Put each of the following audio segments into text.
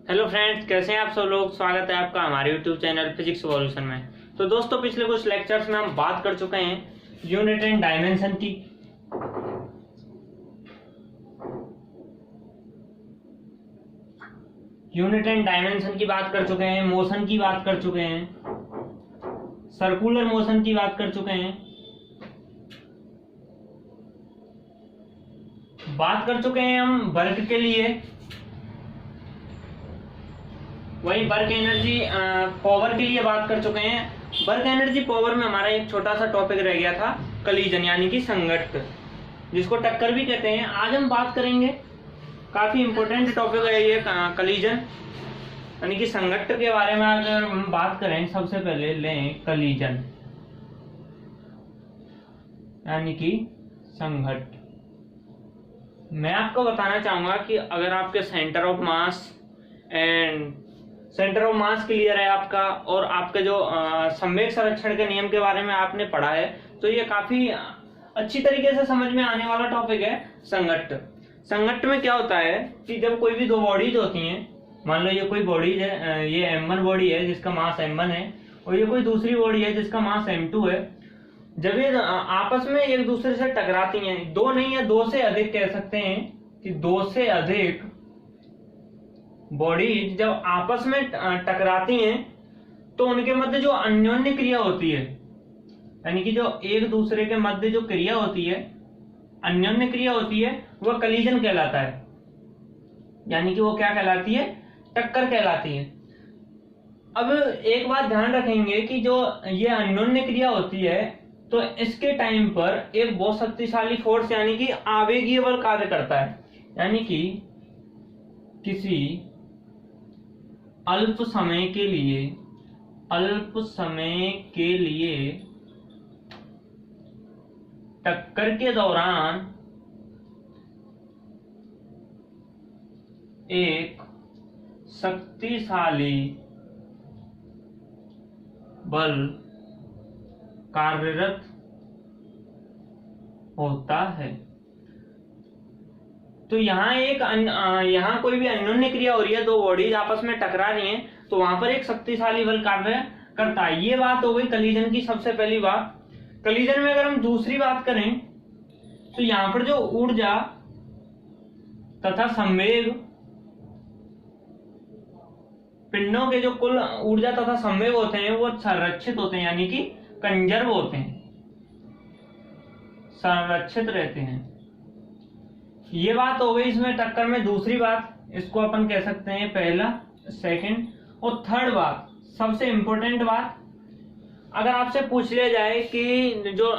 Hello friends, कैसे हैं आप सब लोग। स्वागत है आपका हमारे यूट्यूब चैनल फिजिक्स सॉल्यूशन में। तो दोस्तों, पिछले कुछ लेक्चर्स में हम बात कर चुके हैं यूनिट एंड डायमेंशन की। यूनिट एंड डायमेंशन की बात कर चुके हैं, मोशन की बात कर चुके हैं, सर्कुलर मोशन की बात कर चुके हैं, बात कर चुके हैं हम वर्क के लिए, वही वर्क एनर्जी पावर के लिए बात कर चुके हैं। वर्क एनर्जी पावर में हमारा एक छोटा सा टॉपिक रह गया था, कलीजन यानी कि संघट्ट, जिसको टक्कर भी कहते हैं। आज हम बात करेंगे, काफी इंपॉर्टेंट टॉपिक है ये कलीजन यानी कि संघट्ट के बारे में। अगर हम बात करें, सबसे पहले लें कलीजन यानी कि संघट्ट। मैं आपको बताना चाहूंगा कि अगर आपके सेंटर ऑफ मास क्लियर है आपका, और आपके जो संवेग संरक्षण के नियम के बारे में आपने पढ़ा है, तो ये काफी अच्छी तरीके से समझ में आने वाला टॉपिक है संघट्ट। संघट्ट में क्या होता है कि जब कोई भी दो बॉडीज होती हैं, मान लो ये कोई बॉडीज है, ये m1 बॉडी है जिसका मास m1 है, और ये कोई दूसरी बॉडी है जिसका मास m2 है। जब ये आपस में एक दूसरे से टकराती हैं, दो नहीं है, दो से अधिक कह सकते हैं कि दो से अधिक बॉडीज जब आपस में टकराती हैं, तो उनके मध्य जो अन्योन्य क्रिया होती है, यानी कि जो एक दूसरे के मध्य जो क्रिया होती है, अन्योन्य क्रिया होती है, वह कलीजन कहलाता है। यानी कि वो क्या कहलाती है? टक्कर कहलाती है। अब एक बात ध्यान रखेंगे कि जो ये अन्योन्य क्रिया होती है, तो इसके टाइम पर एक बहुत शक्तिशाली फोर्स यानी कि आवेगीय बल कार्य करता है। यानी कि किसी अल्प समय के लिए टक्कर के दौरान एक शक्तिशाली बल कार्यरत होता है। तो यहाँ कोई भी अन्योन्य क्रिया हो रही है, दो बॉडीज आपस में टकरा रही हैं, तो वहां पर एक शक्तिशाली बल कार्य करता है। ये बात हो गई कलीजन की सबसे पहली बात। कलीजन में अगर हम दूसरी बात करें, तो यहाँ पर जो ऊर्जा तथा संवेग, पिंडों के जो कुल ऊर्जा तथा संवेग होते हैं, वो संरक्षित होते हैं, यानी कि कंजर्व होते हैं, संरक्षित रहते हैं। ये बात हो गई इसमें टक्कर में। दूसरी बात, इसको अपन कह सकते हैं पहला, सेकंड। और थर्ड बात, सबसे इंपॉर्टेंट बात, अगर आपसे पूछ लिया जाए कि जो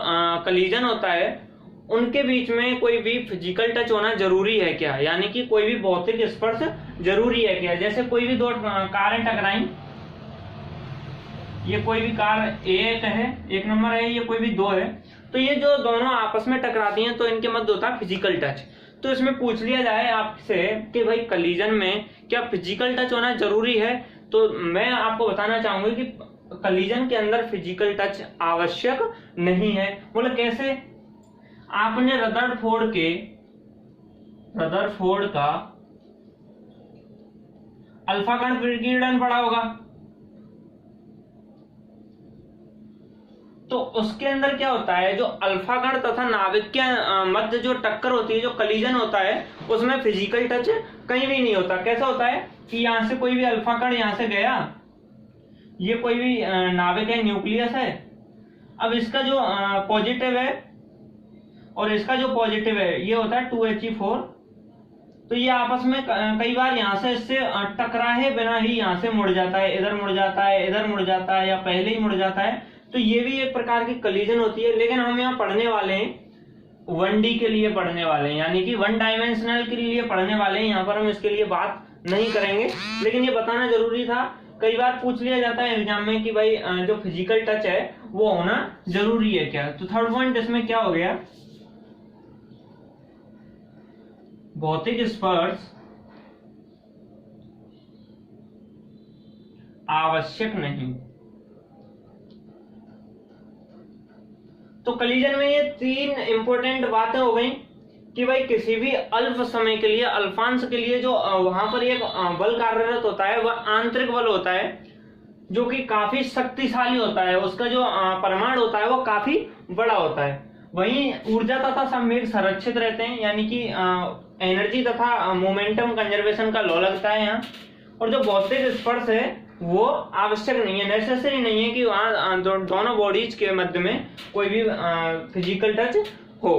कलीजन होता है, उनके बीच में कोई भी फिजिकल टच होना जरूरी है क्या, यानी कि कोई भी भौतिक स्पर्श जरूरी है क्या। जैसे कोई भी दो कारें टकराई, ये कोई भी कार एक है, एक नंबर है, ये कोई भी दो है, तो ये जो दोनों आपस में टकराती हैं, तो इनके मध्य होता है फिजिकल टच। तो इसमें पूछ लिया जाए आपसे कि भाई कलीजन में क्या फिजिकल टच होना जरूरी है, तो मैं आपको बताना चाहूंगी कि कलीजन के अंदर फिजिकल टच आवश्यक नहीं है। बोले कैसे? आपने रदरफोर्ड का अल्फा कण विकिरण पढ़ा होगा, तो उसके अंदर क्या होता है, जो अल्फा कण तथा नाभिक के मध्य जो टक्कर होती है, जो कलीजन होता है, उसमें फिजिकल टच कहीं भी नहीं होता। कैसा होता है कि यहां से कोई भी अल्फा कण यहां से गया, ये कोई भी नाभिक है, न्यूक्लियस है। अब इसका जो पॉजिटिव है और इसका जो पॉजिटिव है, ये होता है 2He4। तो ये आपस में कई बार यहां से इससे टकराए बिना ही यहां से मुड़ जाता है, इधर मुड़ जाता है, इधर मुड़ जाता है, या पहले ही मुड़ जाता है। तो ये भी एक प्रकार की कलीजन होती है। लेकिन हम यहाँ पढ़ने वाले हैं 1D के लिए पढ़ने वाले हैं, यानी कि वन डायमेंशनल के लिए पढ़ने वाले हैं। यहाँ पर हम इसके लिए बात नहीं करेंगे, लेकिन ये बताना जरूरी था। कई बार पूछ लिया जाता है एग्जाम में कि भाई जो फिजिकल टच है वो होना जरूरी है क्या। तो थर्ड पॉइंट इसमें क्या हो गया, भौतिक स्पर्श आवश्यक नहीं। तो कलीजन में ये तीन इंपॉर्टेंट बातें हो गई कि भाई किसी भी अल्प समय के लिए, अल्पांश के लिए जो वहां पर एक बल कार्यरत होता है वह आंतरिक बल होता है जो कि काफी शक्तिशाली होता है, उसका जो परिमाण होता है वो काफी बड़ा होता है। वहीं ऊर्जा तथा संवेग संरक्षित रहते हैं, यानी कि एनर्जी तथा मोमेंटम कंजर्वेशन का लॉ लगता है यहाँ। और जो भौतिक स्पर्श है वो आवश्यक नहीं है, नेसेसरी नहीं है कि वहां दोनों बॉडीज के मध्य में कोई भी फिजिकल टच हो।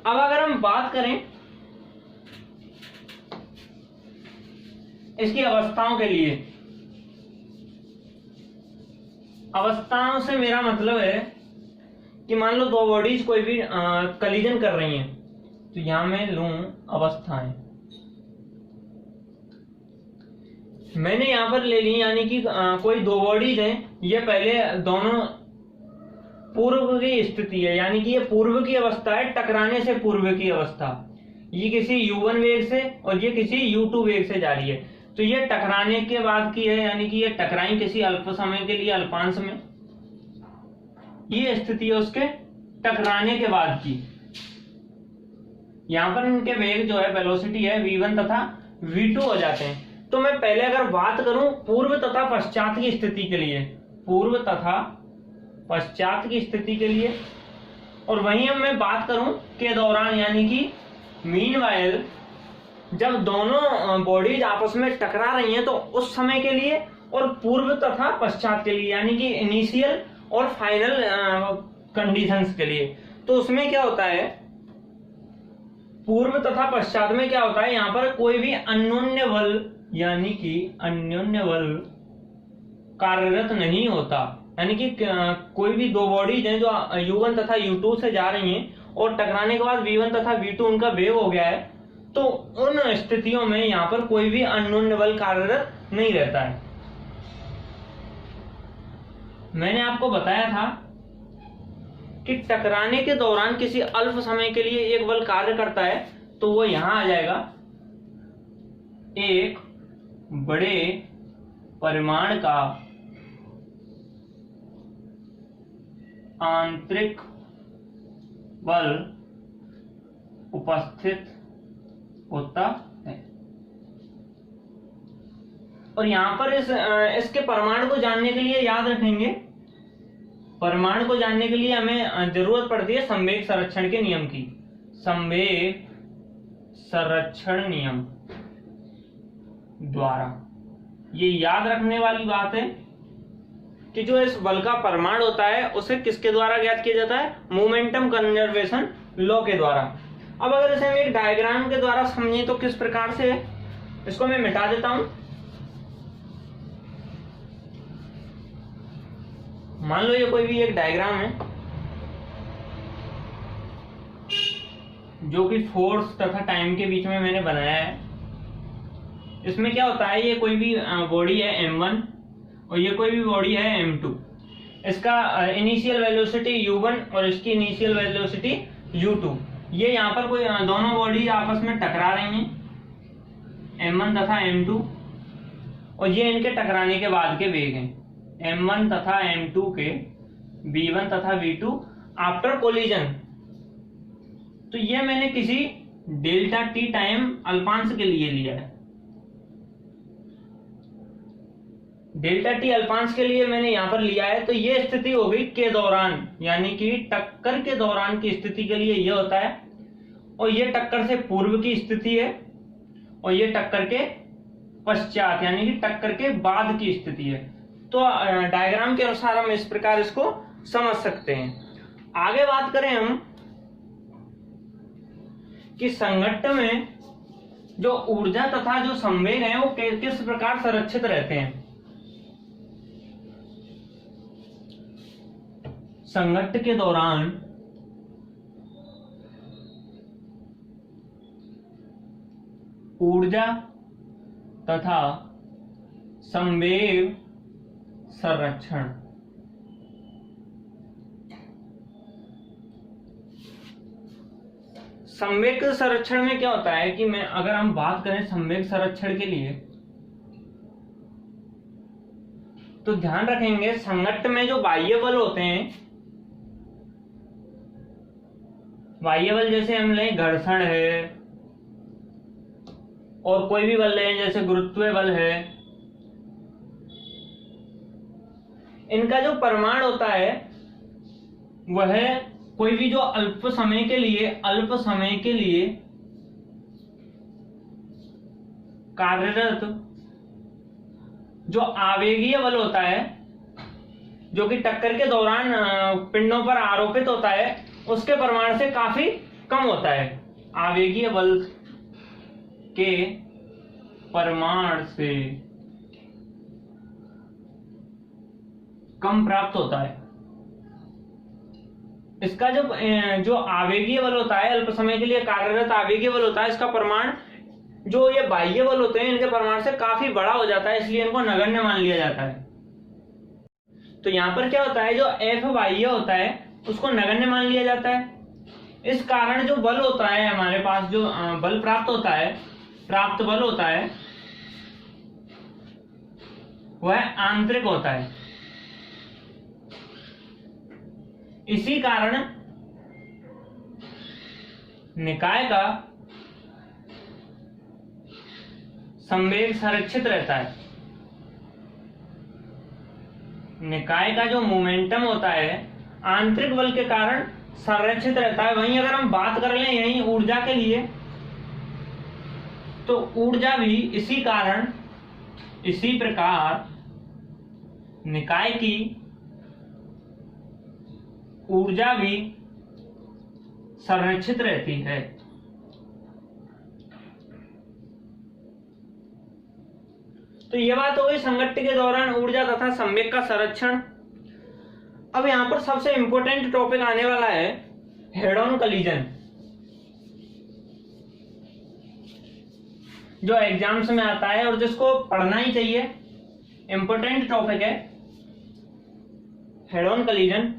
अब अगर हम बात करें इसकी अवस्थाओं के लिए, अवस्थाओं से मेरा मतलब है कि मान लो दो बॉडीज कोई भी कलीजन कर रही हैं, तो यहां मैं लूं अवस्थाएं, मैंने यहां पर ले ली, यानी कि कोई दो बॉडीज हैं, ये पहले दोनों पूर्व की स्थिति है, यानी कि ये पूर्व की अवस्था है, टकराने से पूर्व की अवस्था। ये किसी u1 वेग से और ये किसी u2 वेग से जा रही है, तो ये टकराने के बाद की है, यानी कि ये टकराई किसी अल्प समय के लिए अल्पांश में, ये स्थिति है उसके टकराने के बाद की। यहां पर इनके वेग जो है, वेलोसिटी है v1 तथा v2 हो जाते हैं। तो मैं पहले अगर बात करूं पूर्व तथा पश्चात की स्थिति के लिए, पूर्व तथा पश्चात की स्थिति के लिए, और वहीं अब मैं बात करूं के दौरान, यानी कि मीनवाइल जब दोनों बॉडीज आपस में टकरा रही हैं तो उस समय के लिए, और पूर्व तथा पश्चात के लिए, यानी कि इनिशियल और फाइनल कंडीशंस के लिए। तो उसमें क्या होता है, पूर्व तथा पश्चात में क्या होता है, यहां पर कोई भी अन्योन्य बल, यानी कि अन्योन्य बल कार्यरत नहीं होता, यानी कि कोई भी दो बॉडीज हैं जो u1 तथा u2 से जा रही हैं और टकराने के बाद v1 तथा v2 उनका वेग हो गया है, तो उन स्थितियों में यहां पर कोई भी अन्योन्य बल कार्यरत नहीं रहता है। मैंने आपको बताया था कि टकराने के दौरान किसी अल्प समय के लिए एक बल कार्य करता है, तो वो यहां आ जाएगा, एक बड़े परिमाण का आंतरिक बल उपस्थित होता है। और यहां पर इसके परिमाण को जानने के लिए याद रखेंगे, परिमाण को जानने के लिए हमें जरूरत पड़ती है संवेग संरक्षण के नियम की। संवेग संरक्षण नियम द्वारा ये याद रखने वाली बात है कि जो इस बल का परिमाण होता है उसे किसके द्वारा ज्ञात किया जाता है, मोमेंटम कंजर्वेशन लॉ के द्वारा। अब अगर इसे हम एक डायग्राम के द्वारा समझें तो किस प्रकार से, इसको मैं मिटा देता हूं। मान लो ये कोई भी एक डायग्राम है जो कि फोर्स तथा टाइम के बीच में मैंने बनाया है। इसमें क्या होता है, ये कोई भी बॉडी है m1 और ये कोई भी बॉडी है m2, इसका इनिशियल वेलोसिटी u1 और इसकी इनिशियल वेलोसिटी u2। ये यहाँ पर कोई दोनों बॉडी आपस में टकरा रही हैं, m1 तथा m2, और ये इनके टकराने के बाद के वेग हैं, m1 तथा m2 के v1 तथा v2 आफ्टर कोलिजन। तो ये मैंने किसी डेल्टा टी टाइम अल्पांश के लिए लिया है, डेल्टा टी अल्पांश के लिए मैंने यहां पर लिया है। तो ये स्थिति हो गई के दौरान, यानी कि टक्कर के दौरान की स्थिति के लिए ये होता है, और ये टक्कर से पूर्व की स्थिति है, और ये टक्कर के पश्चात यानी कि टक्कर के बाद की स्थिति है। तो डायग्राम के अनुसार हम इस प्रकार इसको समझ सकते हैं। आगे बात करें हम कि संघट्ट में जो ऊर्जा तथा जो संवेग है वो किस प्रकार संरक्षित रहते हैं। संघट्ट के दौरान ऊर्जा तथा संवेग संरक्षण, संवेग संरक्षण में क्या होता है कि अगर हम बात करें संवेग संरक्षण के लिए, तो ध्यान रखेंगे संघट्ट में जो बाह्य बल होते हैं बाह्य बल जैसे हम लें घर्षण है, और कोई भी बल लें जैसे गुरुत्वीय बल है, इनका जो परिमाण होता है वह कोई भी जो अल्प समय के लिए कार्यरत जो आवेगीय बल होता है, जो कि टक्कर के दौरान पिंडों पर आरोपित होता है, उसके परिमाण से काफी कम होता है। आवेगीय बल के परिमाण से कम प्राप्त होता है। इसका जो आवेगीय बल होता है, अल्प समय के लिए कार्यरत आवेगीय बल होता है, इसका परिमाण जो ये बाह्य बल होते हैं इनके परिमाण से काफी बड़ा हो जाता है, इसलिए इनको नगण्य मान लिया जाता है। तो यहाँ पर क्या होता है, जो एफ बाह्य होता है उसको नगण्य मान लिया जाता है। इस कारण जो बल होता है हमारे पास, जो बल प्राप्त बल होता है वह आंतरिक होता है। इसी कारण निकाय का संवेग संरक्षित रहता है। निकाय का जो मोमेंटम होता है आंतरिक बल के कारण संरक्षित रहता है। वहीं अगर हम बात कर लें यहीं ऊर्जा के लिए, तो ऊर्जा भी इसी प्रकार निकाय की ऊर्जा भी संरक्षित रहती है। तो यह बात हो गई संगठन के दौरान ऊर्जा तथा संवेग का संरक्षण। अब यहां पर सबसे इंपॉर्टेंट टॉपिक आने वाला है हेड ऑन कलीजन, जो एग्जाम्स में आता है और जिसको पढ़ना ही चाहिए। इंपॉर्टेंट टॉपिक है हेड ऑन कलीजन।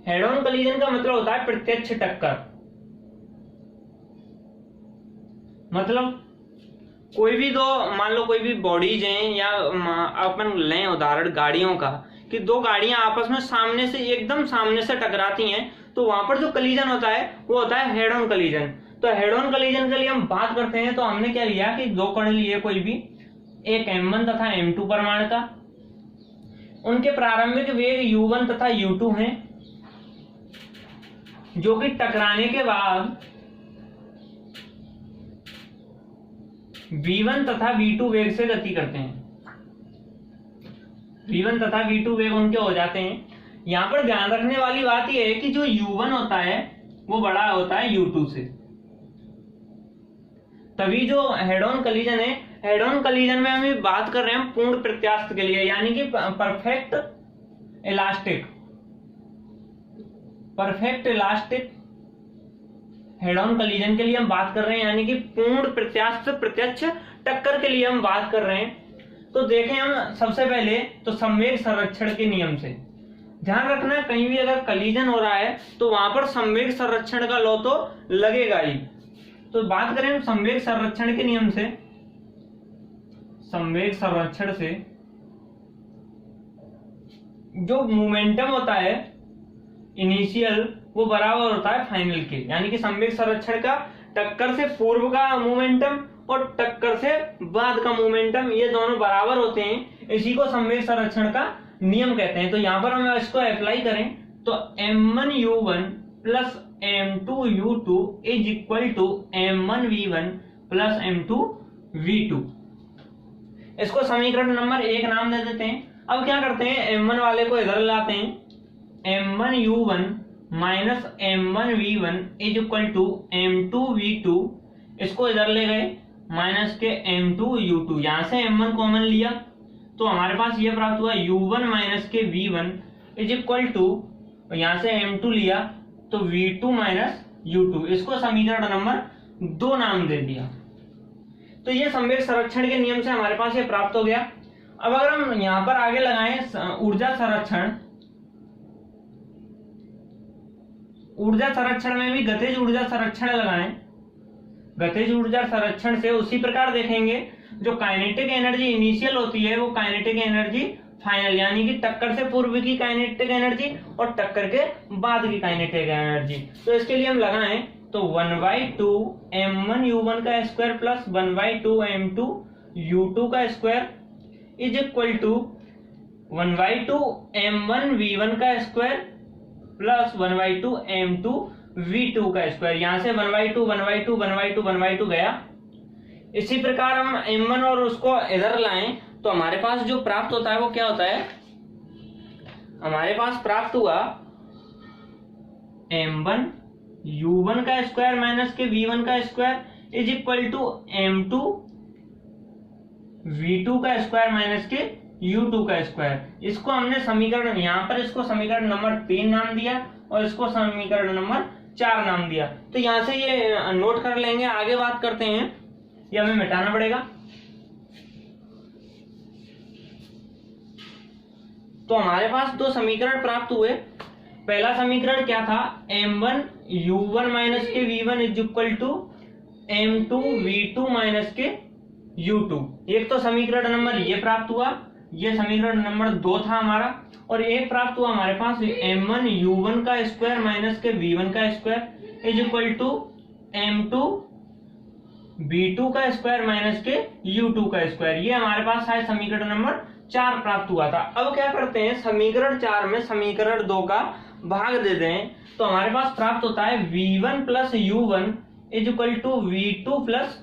हेड ऑन कलीजन का मतलब होता है प्रत्यक्ष टक्कर। मतलब कोई भी दो, मान लो कोई भी बॉडीज हैं, या अपन लें उदाहरण गाड़ियों का, कि दो गाड़ियां आपस में एकदम सामने से टकराती हैं, तो वहां पर जो कलीजन होता है वो होता है हेड ऑन कलीजन। तो हेड ऑन कलीजन के लिए हम बात करते हैं तो हमने क्या लिया कि दो कण लिए कोई भी, एक m1 तथा m2 परिमाण का, उनके प्रारंभिक वेग u1 तथा u2 हैं, जो कि टकराने के बाद v1 तथा v2 वेग से गति करते हैं। v1 तथा v2 वेग उनके हो जाते हैं। यहां पर ध्यान रखने वाली बात यह है कि जो u1 होता है वो बड़ा होता है u2 से, तभी जो हेड ऑन कलीजन है, हेड ऑन कलीजन में हम बात कर रहे हैं पूर्ण प्रत्यास्थ के लिए, यानी कि परफेक्ट इलास्टिक हेड ऑन कलीजन के लिए हम बात कर रहे हैं, यानी कि पूर्ण प्रत्यक्ष टक्कर के लिए हम बात कर रहे हैं। तो देखें हम सबसे पहले तो संवेग संरक्षण के नियम से ध्यान रखना, कहीं भी अगर कलीजन हो रहा है तो वहां पर संवेग संरक्षण का लॉ तो लगेगा ही। तो बात करें हम संवेग संरक्षण के नियम से, संवेग संरक्षण से जो मोमेंटम होता है इनिशियल वो बराबर होता है फाइनल के, यानी कि संवेग संरक्षण का टक्कर से पूर्व का मोमेंटम और टक्कर से बाद का मोमेंटम ये दोनों बराबर होते हैं। इसी को संवेग संरक्षण का नियम कहते हैं। तो यहां पर हम इसको अप्लाई करें तो m1u1 plus m2u2 is equal to m1v1 plus m2v2। इसको समीकरण नंबर 1 नाम दे देते हैं। अब क्या करते हैं, m1 वाले को इधर लाते हैं, m1u1 minus m1v1 is equal to m2v2, इसको इधर ले गए माइनस के m2u2, यहां से m1 कॉमन लिया तो हमारे पास ये प्राप्त हुआ u1 माइनस के v1 इज इक्वल टू, यहां से m2 लिया तो v2 माइनस u2, इसको समीकरण नंबर 2 नाम दे दिया। तो ये संवेग संरक्षण के नियम से हमारे पास ये प्राप्त हो गया। अब अगर हम यहां पर आगे लगाएं ऊर्जा संरक्षण में भी गतिज ऊर्जा संरक्षण लगाएं, गतिज ऊर्जा संरक्षण से उसी प्रकार देखेंगे जो काइनेटिक एनर्जी इनिशियल होती है वो काइनेटिक एनर्जी फाइनल, यानी कि टक्कर से पूर्व की काइनेटिक एनर्जी और टक्कर के बाद की काइनेटिक एनर्जी। तो इसके लिए हम लगाएं तो 1/2 m1u1 का स्क्वायर प्लस 1/2 m2 u2 का square is equal to 1/2 m1 v1 का स्क्वायर प्लस 1/2 m2 v2 का स्क्वायर। यहां से 1/2 1/2 1/2 1/2 गया। इसी प्रकार हम m1 और उसको इधर लाएं तो हमारे पास जो प्राप्त होता है वो क्या होता है, हमारे पास प्राप्त हुआ m1 u1 का स्क्वायर माइनस के v1 का square is equal to m2 v2 का स्क्वायर माइनस के u2 का स्क्वायर। इसको हमने समीकरण, यहां पर इसको समीकरण नंबर 3 नाम दिया और इसको समीकरण नंबर 4 नाम दिया। तो यहां से ये नोट कर लेंगे, आगे बात करते हैं। ये हमें मिटाना पड़ेगा। तो हमारे पास दो समीकरण प्राप्त हुए। पहला समीकरण क्या था, m1 u1 माइनस के v1 is equal to m2 v2 minus के u2। एक तो समीकरण नंबर ये प्राप्त हुआ, ये समीकरण नंबर 2 था हमारा। और एक प्राप्त हुआ हमारे पास m1 u1 का स्क्वायर माइनस के v1 का square is equal to m2 v2 का स्क्वायर माइनस के u2 का स्क्वायर। ये हमारे पास है समीकरण नंबर 4 प्राप्त हुआ था। अब क्या करते हैं, समीकरण 4 में समीकरण 2 का भाग दे दें तो हमारे पास प्राप्त होता है v1 plus u1 is equal to v2 plus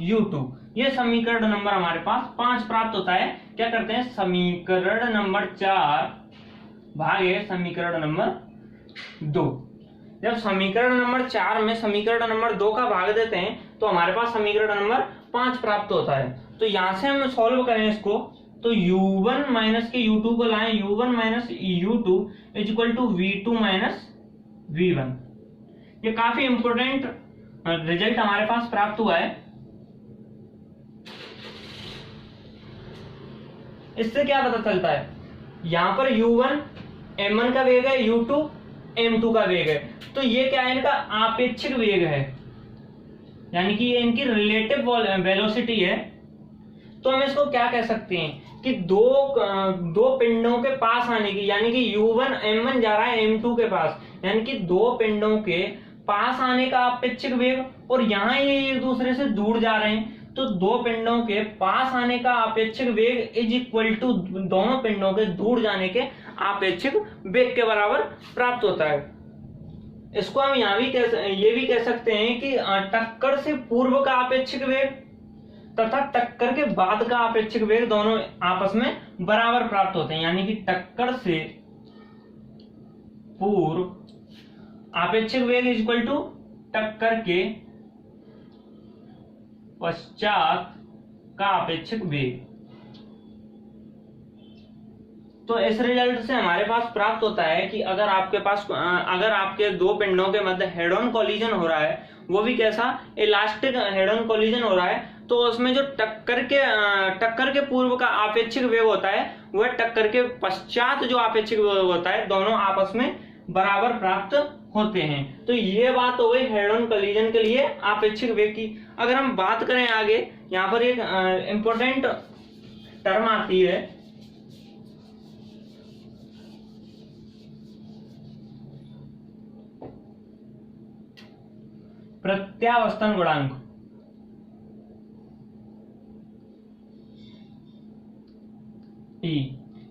u2। ये समीकरण नंबर हमारे पास 5 प्राप्त होता है। क्या करते हैं, समीकरण नंबर 4 भागे समीकरण नंबर 2। जब समीकरण नंबर 4 में समीकरण नंबर 2 का भाग देते हैं तो हमारे पास समीकरण नंबर 5 प्राप्त होता है। तो यहां से हम सॉल्व करें इसको तो u1 माइनस के u2 को लाएं, u1 minus u2 is equal to v2 minus v1। ये काफी इंपोर्टेंट रिजल्ट हमारे पास प्राप्त हुआ है। इससे क्या पता चलता है, यहां पर u1 m1 का वेग है, u2 m2 का वेग है। तो ये क्या है, इनका आपेक्षिक वेग है, यानी कि ये इनकी रिलेटिव वेलोसिटी है। तो हम इसको क्या कह सकते हैं कि दो पिंडों के पास आने की, यानी कि u1 m1 जा रहा है m2 के पास, यानी कि दो पिंडों के पास आने का आपेक्षिक वेग, और यहाँ ये एक दूसरे से दूर जा रहे हैं तो दो पिंडों के पास आने का आपेक्षिक वेग इज इक्वल टू दोनों पिंडों के दूर जाने के आपेक्षिक वेग के बराबर प्राप्त होता है। इसको हम यहाँ भी ये भी कह सकते हैं कि टक्कर से पूर्व का आपेक्षिक वेग तथा टक्कर के बाद का आपेक्षिक वेग दोनों आपस में बराबर प्राप्त होते हैं, यानी कि टक्कर से पूर्व आपेक्षिक वेग इज इक्वल टू टक्कर के पश्चात का आपेक्षिक वेग। तो इस रिजल्ट से हमारे पास प्राप्त होता है कि अगर आपके दो पिंडों के मध्य हेड ऑन कोलिजन हो रहा है, वो भी कैसा, इलास्टिक हेड ऑन कोलिजन हो रहा है, तो उसमें जो टक्कर के पूर्व का आपेक्षिक वेग होता है वह टक्कर के पश्चात जो आपेक्षिक वेग होता है दोनों आपस में बराबर प्राप्त होते हैं। तो ये बात हो गई हेड ऑन कोलिजन के लिए आपेक्षिक वेग की। अगर हम बात करें आगे, यहाँ पर एक इंपॉर्टेंट टर्म आती है, प्रत्यावस्थन गुणांक।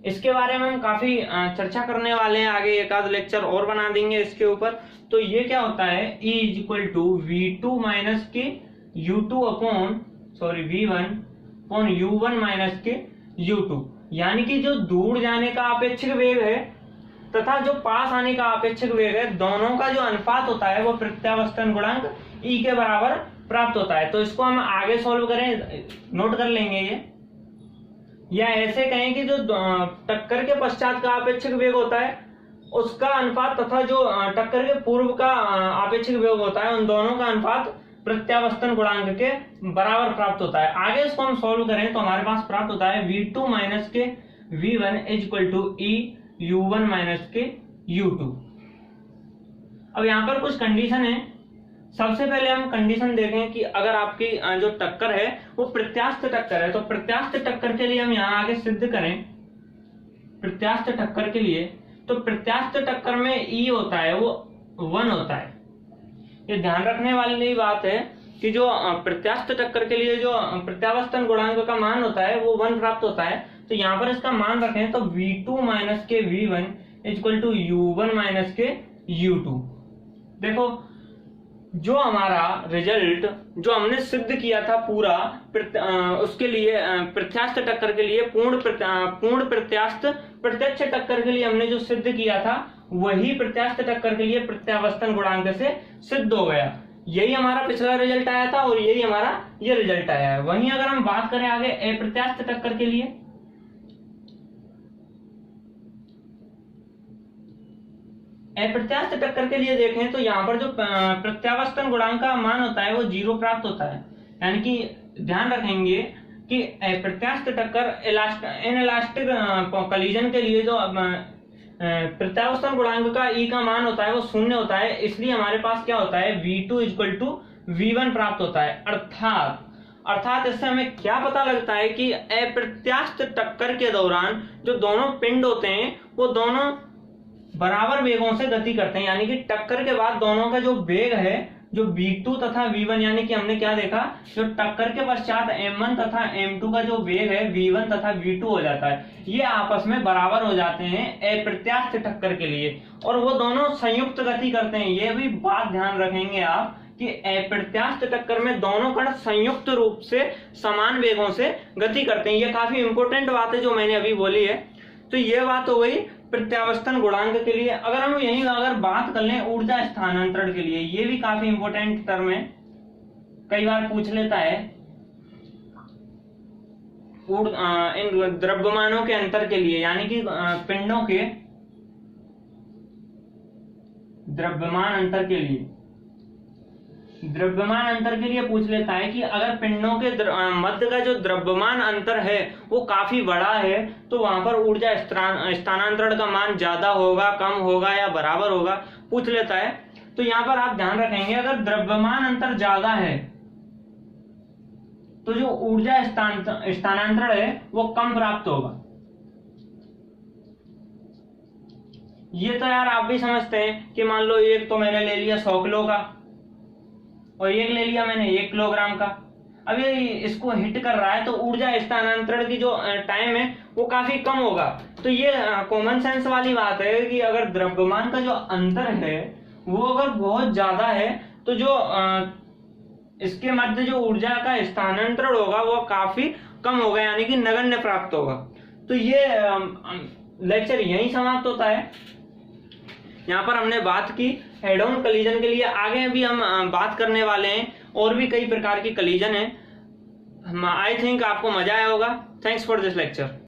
इसके बारे में हम काफी चर्चा करने वाले हैं, आगे एक आध लेक्चर और बना देंगे इसके ऊपर। तो ये क्या होता है, E is equal to v2 minus के u2 upon v1 upon u1 minus के u2, यानी कि जो दूर जाने का आपेक्षिक वेग है तथा जो पास आने का आपेक्षिक वेग है, दोनों का जो अनुपात होता है वो प्रत्यावस्थन गुणांक E के बराबर प्राप्त होता है। तो इसको हम आगे सॉल्व करें, नोट कर लेंगे ये, या ऐसे कहें कि जो टक्कर के पश्चात का आपेक्षिक वेग होता है उसका अनुपात तथा जो टक्कर के पूर्व का आपेक्षिक वेग होता है उन दोनों का अनुपात प्रत्यावस्थन गुणांक के बराबर प्राप्त होता है। आगे इसको हम सॉल्व करें तो हमारे पास प्राप्त होता है v2 माइनस के v1 is equal to E u1 minus के u2। अब यहाँ पर कुछ कंडीशन है, सबसे पहले हम कंडीशन देखें कि अगर आपकी जो टक्कर है वो प्रत्यास्थ टक्कर है, तो प्रत्यास्थ टक्कर के लिए हम यहाँ आगे सिद्ध करें प्रत्यास्थ टक्कर के लिए, तो प्रत्यास्थ टक्कर में ई होता है वो 1 होता है। ये ध्यान रखने वाली बात है कि जो प्रत्यास्थ टक्कर के लिए जो प्रत्यावस्थन गुणांक का मान होता है वो 1 प्राप्त होता है। तो यहाँ पर इसका मान रखें तो V2 माइनस के V1 equal to U1 minus के U2। देखो जो हमारा रिजल्ट जो हमने सिद्ध किया था पूरा उसके लिए प्रत्यास्थ टक्कर के लिए पूर्ण प्रत्यास्थ प्रत्यक्ष टक्कर के लिए हमने जो सिद्ध किया था वही प्रत्यास्थ टक्कर के लिए प्रत्यावस्थन गुणांक से सिद्ध हो गया। यही हमारा पिछला रिजल्ट आया था और यही हमारा ये रिजल्ट आया है। वहीं अगर हम बात करें आगे अप्रत्यास्थ टक्कर के लिए, अप्रत्यास्थ टक्कर के लिए देखें तो यहाँ पर जो प्रत्यावस्थन गुणांक का मान होता है वो 0 प्राप्त होता है। यानी कि ध्यान रखेंगे कि अप्रत्यास्थ टक्कर इनइलास्टिक कॉलिजन के लिए जो प्रत्यावस्थन गुणांक का ई का मान होता है वो 0 होता है। इसलिए हमारे पास क्या होता है V2 इक्वल टू V1 प्राप्त होता है। अर्थात इससे हमें क्या पता लगता है कि अप्रत्यास्थ टक्कर के दौरान जो दोनों पिंड होते हैं वो दोनों बराबर वेगों से गति करते हैं। यानी कि टक्कर के बाद दोनों का जो वेग है जो V2 तथा V1, यानी कि हमने क्या देखा जो टक्कर के पश्चात M1 तथा M2 का जो वेग है V1 तथा V2 हो जाता है, ये आपस में बराबर हो जाते हैं अप्रत्यास्थ टक्कर के लिए और वो दोनों संयुक्त गति करते हैं। ये भी बात ध्यान रखेंगे आप कि अप्रत्यास्थ टक्कर में दोनों कण संयुक्त रूप से समान वेगों से गति करते हैं। ये काफी इंपॉर्टेंट बात है जो मैंने अभी बोली है। तो ये बात हो गई प्रत्यावस्थन गुणांक के लिए। अगर हम यही अगर बात कर लें ऊर्जा स्थानांतरण के लिए, ये भी काफी इंपॉर्टेंट टर्म है, कई बार पूछ लेता है इन द्रव्यमानों के अंतर के लिए, यानी कि पिंडों के द्रव्यमान अंतर के लिए पूछ लेता है कि अगर पिंडों के मध्य का जो द्रव्यमान अंतर है वो काफी बड़ा है तो वहां पर ऊर्जा स्थानांतरण का मान ज्यादा होगा, कम होगा या बराबर होगा, पूछ लेता है। तो यहाँ पर आप ध्यान रखेंगे अगर द्रव्यमान अंतर ज्यादा है तो जो ऊर्जा स्थानांतरण है वो कम प्राप्त होगा। ये तो यार आप भी समझते हैं कि मान लो एक तो मैंने ले लिया 100 किलो का और एक ले लिया मैंने 1 किलोग्राम का। अब ये इसको हिट कर रहा है तो ऊर्जा स्थानांतरण की जो टाइम है वो काफी कम होगा। तो ये कॉमन सेंस वाली बात है कि अगर द्रव्यमान का जो अंतर है वो अगर बहुत ज्यादा है तो जो इसके मध्य जो ऊर्जा का स्थानांतरण होगा वो काफी कम होगा, यानी कि नगण्य प्राप्त होगा। तो ये लेक्चर यहीं समाप्त होता है। यहाँ पर हमने बात की हेड ऑन कलीजन के लिए, आगे भी हम बात करने वाले हैं और भी कई प्रकार की कलीजन है। आई थिंक आपको मजा आया होगा। Thanks for this lecture.